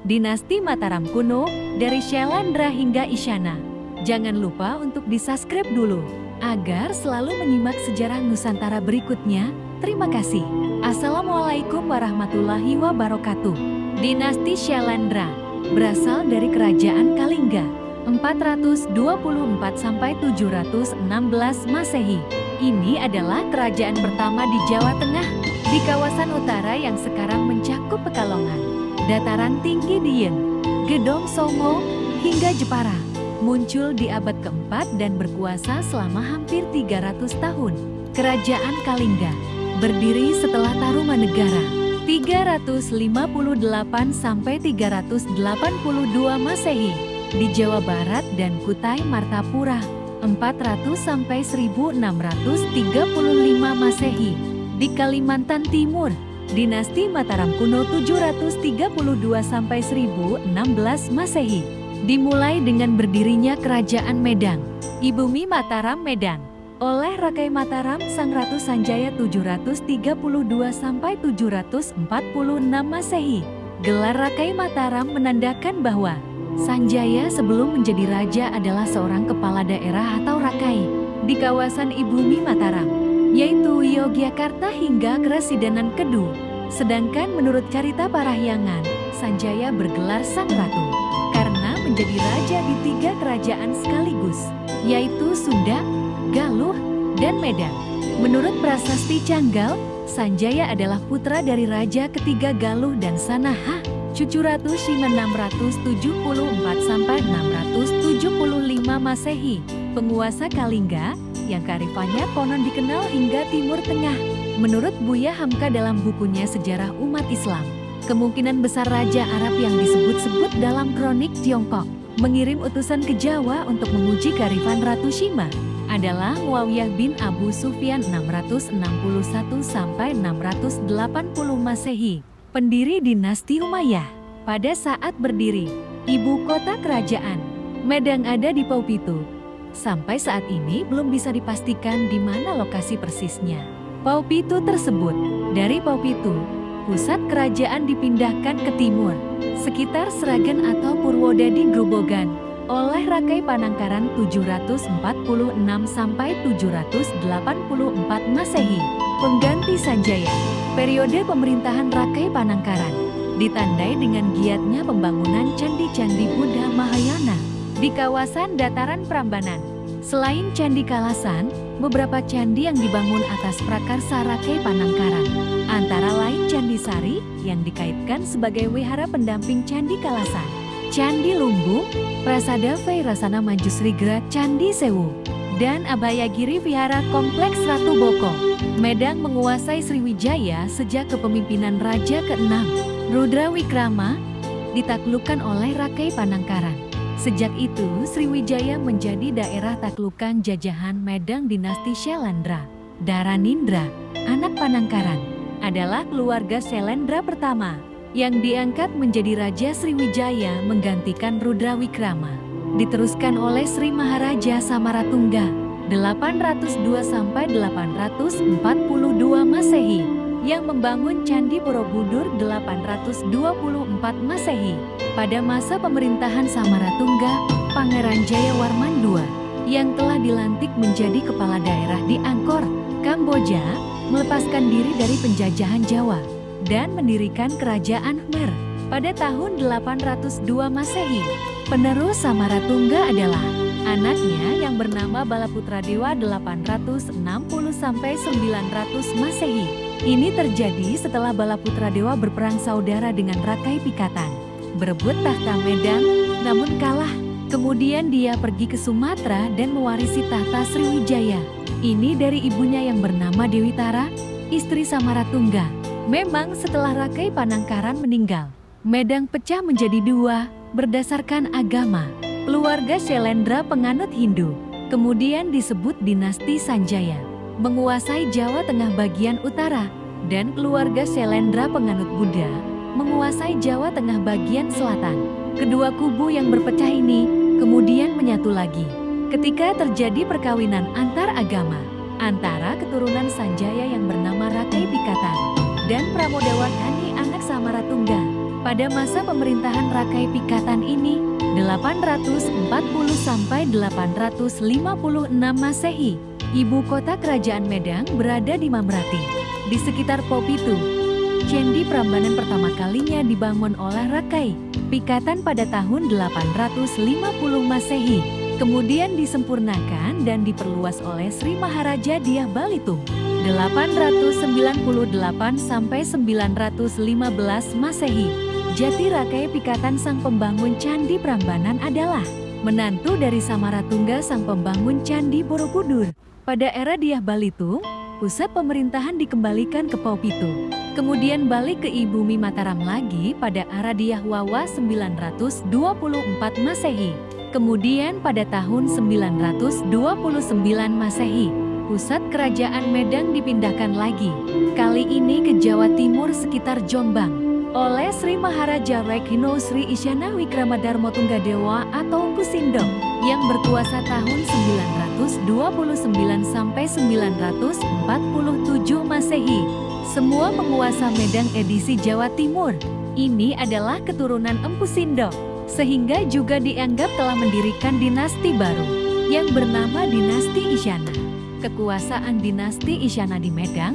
Dinasti Mataram kuno, dari Syailendra hingga Isyana. Jangan lupa untuk di-subscribe dulu, agar selalu menyimak sejarah Nusantara berikutnya. Terima kasih. Assalamualaikum warahmatullahi wabarakatuh. Dinasti Syailendra berasal dari Kerajaan Kalingga 424–716 Masehi. Ini adalah kerajaan pertama di Jawa Tengah, di kawasan utara yang sekarang mencakup Pekalongan, Dataran Tinggi Dieng, Gedong Songo, hingga Jepara. Muncul di abad keempat dan berkuasa selama hampir 300 tahun. Kerajaan Kalingga berdiri setelah Tarumanegara 358–382 Masehi di Jawa Barat dan Kutai Martapura 400–1635 Masehi di Kalimantan Timur. Dinasti Mataram kuno 732–1016 Masehi dimulai dengan berdirinya Kerajaan Medang, Ibumi Mataram Medang, oleh Rakai Mataram Sang Ratu Sanjaya 732–746 Masehi. Gelar Rakai Mataram menandakan bahwa Sanjaya sebelum menjadi raja adalah seorang kepala daerah atau rakai di kawasan Ibumi Mataram, yaitu Yogyakarta hingga Keresidenan Kedu. Sedangkan menurut Carita Parahyangan, Sanjaya bergelar Sang Ratu karena menjadi raja di 3 kerajaan sekaligus, yaitu Sunda, Galuh, dan Medan. Menurut Prasasti Canggal, Sanjaya adalah putra dari Raja ketiga Galuh dan Sanaha, cucu Ratu Shima 674–675 Masehi, penguasa Kalingga yang kearifannya konon dikenal hingga Timur Tengah. Menurut Buya Hamka dalam bukunya Sejarah Umat Islam, kemungkinan besar Raja Arab yang disebut-sebut dalam kronik Tiongkok mengirim utusan ke Jawa untuk menguji kearifan Ratu Shima adalah Muawiyah bin Abu Sufyan 661–680 Masehi, pendiri dinasti Umayyah. Pada saat berdiri, ibu kota kerajaan Medang ada di Paupitu. Sampai saat ini belum bisa dipastikan di mana lokasi persisnya Paupitu tersebut. Dari Paupitu, pusat kerajaan dipindahkan ke timur, sekitar Sragen atau Purwodadi Grobogan, oleh Rakai Panangkaran 746–784 Masehi, pengganti Sanjaya. Periode pemerintahan Rakai Panangkaran ditandai dengan giatnya pembangunan candi-candi Buddha Mahayana di kawasan dataran Prambanan. Selain Candi Kalasan, beberapa candi yang dibangun atas prakarsa Rakai Panangkaran, antara lain Candi Sari yang dikaitkan sebagai wihara pendamping Candi Kalasan, Candi Lumbung, Prasada Vairasana Manjusrigra Candi Sewu, dan Abhayagiri Vihara Kompleks Ratu Boko. Medang menguasai Sriwijaya sejak kepemimpinan Raja ke-6, Rudra Wikrama, ditaklukkan oleh Rakai Panangkaran. Sejak itu, Sriwijaya menjadi daerah taklukan jajahan Medang dinasti Syailendra. Dharanindra, anak Panangkaran, adalah keluarga Syailendra pertama yang diangkat menjadi Raja Sriwijaya menggantikan Rudra Wikrama. Diteruskan oleh Sri Maharaja Samaratungga 802–842 Masehi yang membangun Candi Borobudur 824 Masehi. Pada masa pemerintahan Samaratungga, Pangeran Jayawarman II yang telah dilantik menjadi kepala daerah di Angkor, Kamboja, melepaskan diri dari penjajahan Jawa dan mendirikan Kerajaan Khmer pada tahun 802 Masehi. Penerus Samaratungga adalah anaknya yang bernama Balaputradewa 860–900 Masehi. Ini terjadi setelah Balaputradewa berperang saudara dengan Rakai Pikatan, berebut tahta Medang, namun kalah. Kemudian dia pergi ke Sumatera dan mewarisi tahta Sriwijaya. Ini dari ibunya yang bernama Dewi Tara, istri Samaratungga. Memang setelah Rakai Panangkaran meninggal, Medang pecah menjadi 2 berdasarkan agama. Keluarga Syailendra penganut Hindu, kemudian disebut dinasti Sanjaya, menguasai Jawa Tengah bagian utara, dan keluarga Syailendra penganut Buddha menguasai Jawa Tengah bagian selatan. Kedua kubu yang berpecah ini kemudian menyatu lagi ketika terjadi perkawinan antar agama antara keturunan Sanjaya yang bernama Rakai Pikatan dan Pramodawardhani anak Samaratungga. Pada masa pemerintahan Rakai Pikatan ini, 840–856 Masehi, ibu kota kerajaan Medang berada di Mamrati, di sekitar Popitu. Candi Prambanan pertama kalinya dibangun oleh Rakai Pikatan pada tahun 850 Masehi, kemudian disempurnakan dan diperluas oleh Sri Maharaja Dyah Balitung 898–915 Masehi. Jati Rakai Pikatan sang pembangun Candi Prambanan adalah menantu dari Samaratungga sang pembangun Candi Borobudur. Pada era Dyah Balitung, pusat pemerintahan dikembalikan ke Popitu. Kemudian balik ke Ibumi Mataram lagi pada era Dyah Wawa 924 Masehi. Kemudian pada tahun 929 Masehi, pusat kerajaan Medang dipindahkan lagi, kali ini ke Jawa Timur sekitar Jombang, oleh Sri Maharaja Rekino Sri Isyana Wikramadharma Tunggadewa atau Empu Sindok, yang berkuasa tahun 929 sampai 947 Masehi. Semua penguasa Medang edisi Jawa Timur ini adalah keturunan Empu Sindok, sehingga juga dianggap telah mendirikan dinasti baru yang bernama Dinasti Isyana. Kekuasaan Dinasti Isyana di Medang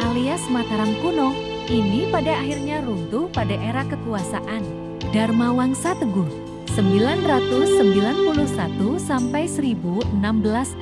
alias Mataram kuno ini pada akhirnya runtuh pada era kekuasaan Dharmawangsa Teguh 991 sampai 1016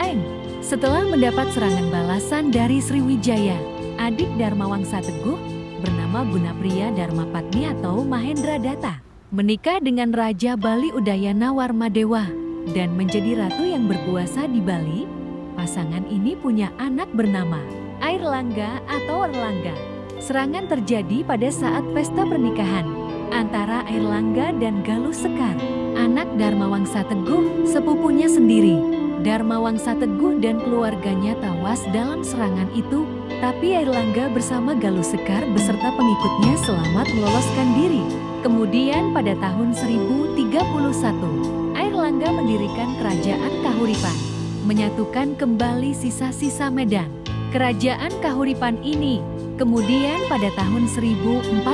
M. Setelah mendapat serangan balasan dari Sriwijaya, adik Dharmawangsa Teguh bernama Gunapriya Dharmapatni atau Mahendra Datta menikah dengan Raja Bali Udayana Warmadewa dan menjadi ratu yang berkuasa di Bali. Pasangan ini punya anak bernama Airlangga atau Erlangga. Serangan terjadi pada saat pesta pernikahan antara Airlangga dan Galuh Sekar, anak Dharmawangsa Teguh, sepupunya sendiri. Dharmawangsa Teguh dan keluarganya tewas dalam serangan itu, tapi Airlangga bersama Galuh Sekar beserta pengikutnya selamat meloloskan diri. Kemudian pada tahun 1031, Airlangga mendirikan kerajaan Kahuripan, menyatukan kembali sisa-sisa Medang. Kerajaan Kahuripan ini kemudian pada tahun 1042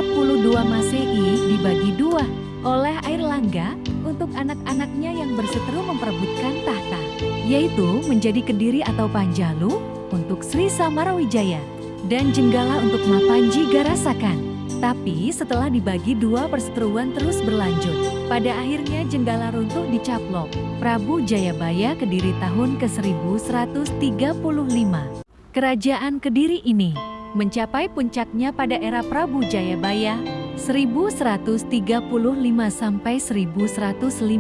Masehi dibagi dua oleh Airlangga untuk anak-anaknya yang berseteru memperebutkan tahta, yaitu menjadi Kediri atau Panjalu untuk Sri Samarawijaya dan Jenggala untuk Mapanji Garasakan. Tapi setelah dibagi dua, perseteruan terus berlanjut. Pada akhirnya Jenggala runtuh dicaplok Prabu Jayabaya Kediri tahun ke-1135. Kerajaan Kediri ini mencapai puncaknya pada era Prabu Jayabaya 1135 sampai 1159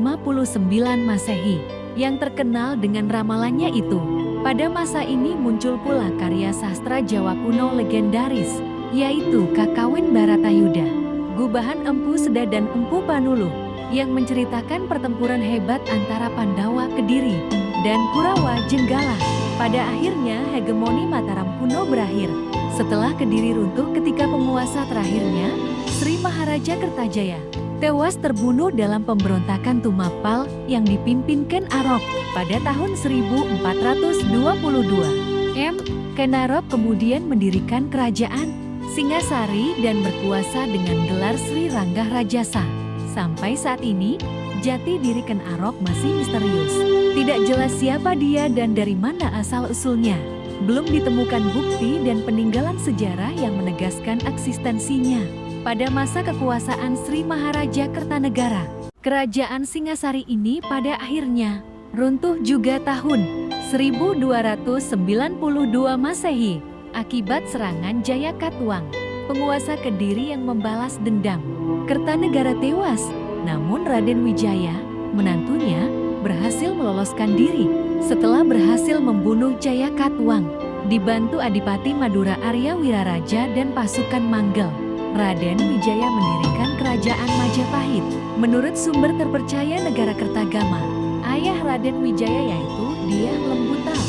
Masehi, yang terkenal dengan ramalannya itu. Pada masa ini muncul pula karya sastra Jawa kuno legendaris, yaitu Kakawin Baratayuda, Gubahan Empu Seda dan Empu Panuluh, yang menceritakan pertempuran hebat antara Pandawa Kediri dan Kurawa Jenggala. Pada akhirnya hegemoni Mataram kuno berakhir setelah Kediri runtuh ketika penguasa terakhirnya, Sri Maharaja Kertajaya, tewas terbunuh dalam pemberontakan Tumapal yang dipimpin Ken Arok pada tahun 1422. Ken Arok kemudian mendirikan kerajaan Singasari dan berkuasa dengan gelar Sri Ranggah Rajasa. Sampai saat ini, jati diri Ken Arok masih misterius. Tidak jelas siapa dia dan dari mana asal-usulnya. Belum ditemukan bukti dan peninggalan sejarah yang menegaskan eksistensinya. Pada masa kekuasaan Sri Maharaja Kertanegara, kerajaan Singasari ini pada akhirnya runtuh juga tahun 1292 Masehi akibat serangan Jayakatwang, penguasa Kediri yang membalas dendam. Kertanegara tewas, namun Raden Wijaya, menantunya, berhasil meloloskan diri setelah berhasil membunuh Jayakatwang. Dibantu Adipati Madura Arya Wiraraja dan pasukan Manggel, Raden Wijaya mendirikan kerajaan Majapahit. Menurut sumber terpercaya negara Kertagama, ayah Raden Wijaya yaitu Dyah Lembutal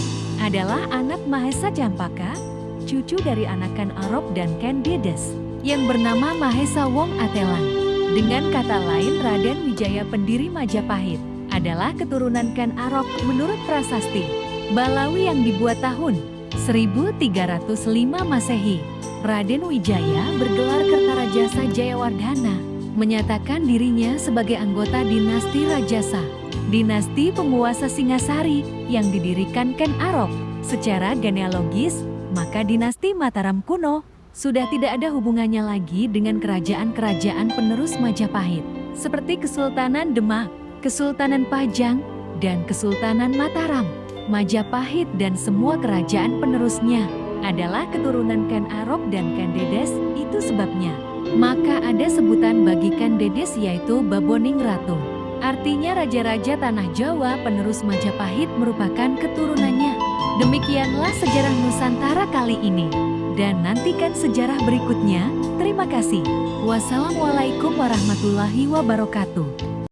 adalah anak Mahesa Campaka, cucu dari anakan Arop dan Ken Dedes yang bernama Mahesa Wong Atelang. Dengan kata lain, Raden Wijaya pendiri Majapahit adalah keturunan Ken Arok menurut prasasti Balawi yang dibuat tahun 1305 Masehi. Raden Wijaya bergelar Kertarajasa Jayawardhana menyatakan dirinya sebagai anggota dinasti Rajasa, dinasti penguasa Singasari yang didirikan Ken Arok. Secara genealogis, maka dinasti Mataram kuno sudah tidak ada hubungannya lagi dengan kerajaan-kerajaan penerus Majapahit, seperti Kesultanan Demak, Kesultanan Pajang, dan Kesultanan Mataram. Majapahit dan semua kerajaan penerusnya adalah keturunan Ken Arok dan Ken Dedes, itu sebabnya. Maka ada sebutan bagi Ken Dedes yaitu Baboning Ratu. Artinya raja-raja tanah Jawa penerus Majapahit merupakan keturunannya. Demikianlah sejarah Nusantara kali ini. Dan nantikan sejarah berikutnya. Terima kasih. Wassalamualaikum warahmatullahi wabarakatuh.